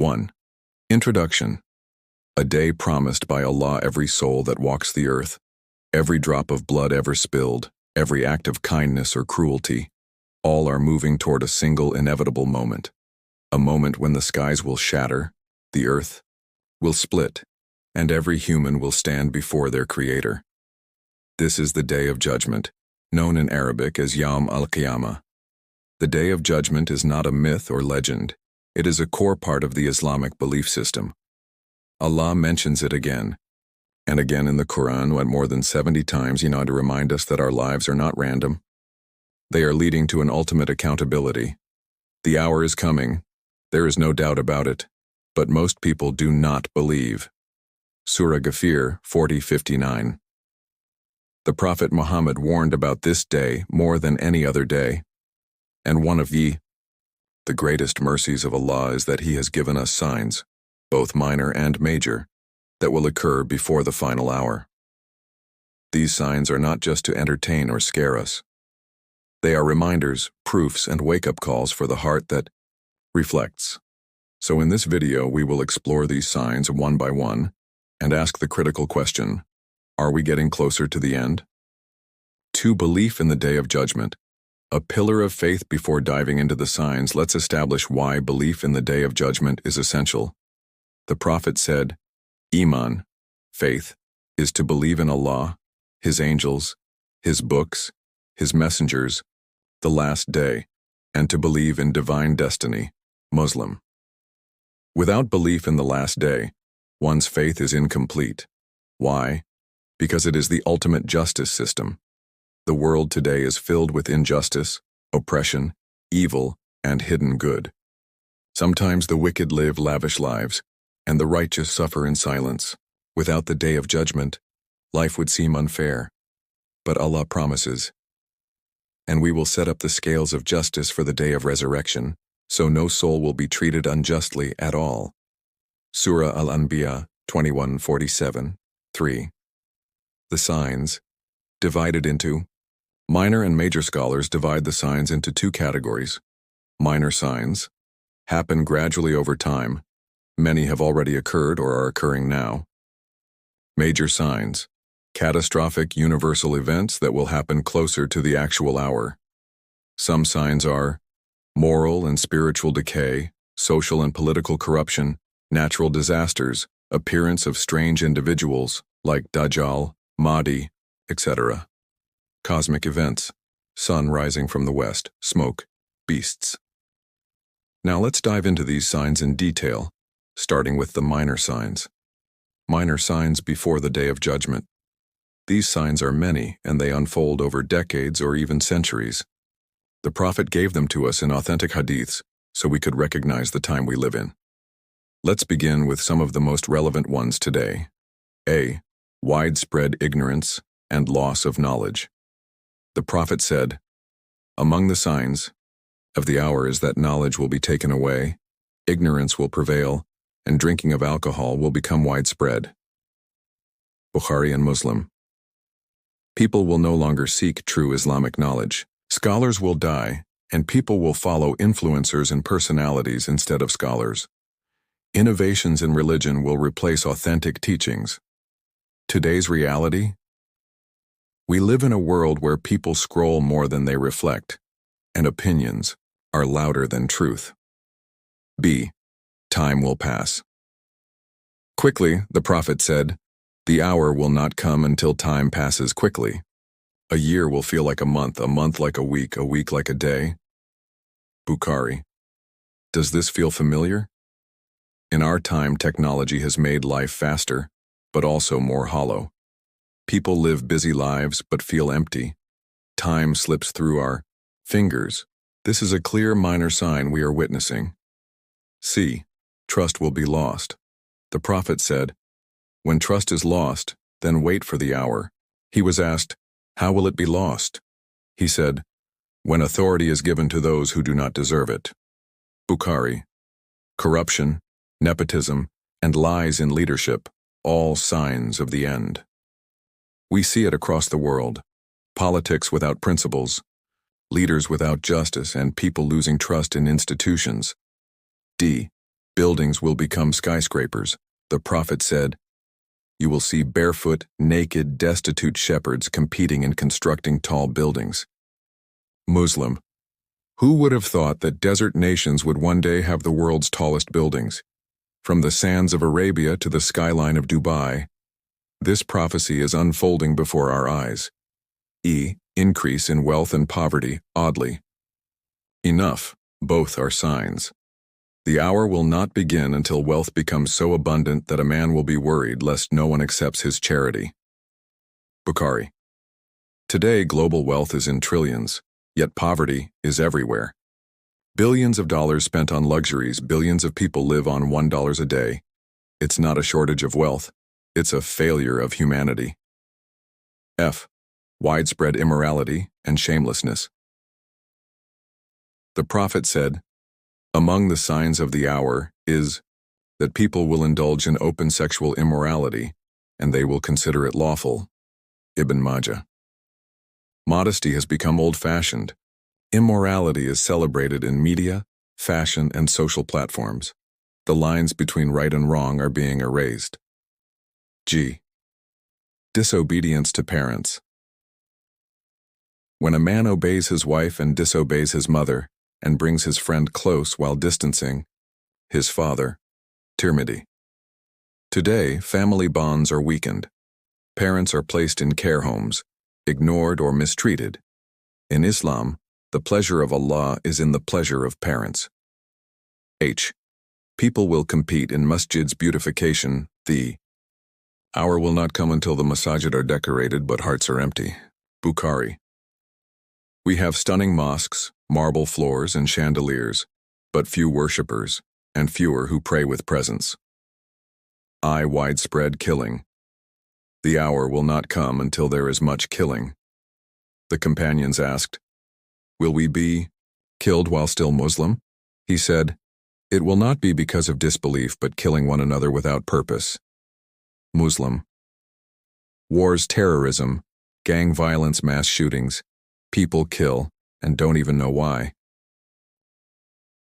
1. Introduction. A day promised by Allah every soul that walks the earth, every drop of blood ever spilled, every act of kindness or cruelty, all are moving toward a single inevitable moment. A moment when the skies will shatter, the earth will split, and every human will stand before their Creator. This is the Day of Judgment, known in Arabic as Yawm al-Qiyamah. The Day of Judgment is not a myth or legend. It is a core part of the Islamic belief system. Allah mentions it again and again in the Quran more than 70 times, to remind us that our lives are not random. They are leading to an ultimate accountability. The hour is coming. There is no doubt about it. But most people do not believe. Surah Ghafir 40:59. The Prophet Muhammad warned about this day more than any other day. And one of the greatest mercies of Allah is that He has given us signs, both minor and major, that will occur before the final hour. These signs are not just to entertain or scare us. They are reminders, proofs, and wake-up calls for the heart that reflects. So in this video, we will explore these signs one by one and ask the critical question, are we getting closer to the end? 2. Belief in the Day of Judgment. A pillar of faith. Before diving into the signs, let's establish why belief in the Day of Judgment is essential. The Prophet said, Iman, faith, is to believe in Allah, His angels, His books, His messengers, the last day, and to believe in divine destiny, Muslim. Without belief in the last day, one's faith is incomplete. Why? Because it is the ultimate justice system. The world today is filled with injustice, oppression, evil, and hidden good. Sometimes the wicked live lavish lives, and the righteous suffer in silence. Without the Day of Judgment, life would seem unfair. But Allah promises, and we will set up the scales of justice for the day of resurrection, so no soul will be treated unjustly at all. Surah Al-Anbiya 21:47, 3. The signs, divided into. Minor and major scholars divide the signs into 2 categories. Minor signs happen gradually over time. Many have already occurred or are occurring now. Major signs, catastrophic universal events that will happen closer to the actual hour. Some signs are moral and spiritual decay, social and political corruption, natural disasters, appearance of strange individuals like Dajjal, Mahdi, etc. Cosmic events, sun rising from the west, smoke, beasts. Now let's dive into these signs in detail, starting with the minor signs. Minor signs before the Day of Judgment. These signs are many, and they unfold over decades or even centuries. The Prophet gave them to us in authentic hadiths, so we could recognize the time we live in. Let's begin with some of the most relevant ones today. A. Widespread ignorance and loss of knowledge. The Prophet said, among the signs of the hour is that knowledge will be taken away, ignorance will prevail, and drinking of alcohol will become widespread. Bukhari and Muslim. People will no longer seek true Islamic knowledge. Scholars will die, and people will follow influencers and personalities instead of scholars. Innovations in religion will replace authentic teachings. Today's reality? We live in a world where people scroll more than they reflect, and opinions are louder than truth. B. Time will pass. Quickly, the Prophet said, the hour will not come until time passes quickly. A year will feel like a month like a week like a day. Bukhari. Does this feel familiar? In our time, technology has made life faster, but also more hollow. People live busy lives but feel empty. Time slips through our fingers. This is a clear minor sign we are witnessing. C. Trust will be lost. The Prophet said, when trust is lost, then wait for the hour. He was asked, how will it be lost? He said, when authority is given to those who do not deserve it. Bukhari. Corruption, nepotism, and lies in leadership, all signs of the end. We see it across the world. Politics without principles, leaders without justice, and people losing trust in institutions. D. Buildings will become skyscrapers. The prophet said, "You will see barefoot, naked, destitute shepherds competing in constructing tall buildings." Muslim. Who would have thought that desert nations would one day have the world's tallest buildings? From the sands of Arabia to the skyline of Dubai, this prophecy is unfolding before our eyes. Increase in wealth and poverty, oddly. Enough, both are signs. The hour will not begin until wealth becomes so abundant that a man will be worried lest no one accepts his charity. Bukhari. Today, global wealth is in trillions, yet poverty is everywhere. Billions of dollars spent on luxuries, billions of people live on $1 a day. It's not a shortage of wealth, it's a failure of humanity. Widespread immorality and shamelessness. The prophet said, "Among the signs of the hour is that people will indulge in open sexual immorality, and they will consider it lawful." Ibn Majah. Modesty has become old-fashioned. Immorality is celebrated in media, fashion, and social platforms. The lines between right and wrong are being erased. Disobedience to parents. When a man obeys his wife and disobeys his mother, and brings his friend close while distancing his father. Tirmidhi. Today, family bonds are weakened. Parents are placed in care homes, ignored or mistreated. In Islam, the pleasure of Allah is in the pleasure of parents. People will compete in masjid's beautification. The hour will not come until the masajid are decorated but hearts are empty. Bukhari. We have stunning mosques, marble floors, and chandeliers, but few worshippers, and fewer who pray with presence. Widespread killing. The hour will not come until there is much killing. The companions asked, "Will we be killed while still Muslim?" He said, "It will not be because of disbelief but killing one another without purpose." Muslim. Wars, terrorism, gang violence, mass shootings. People kill and don't even know why.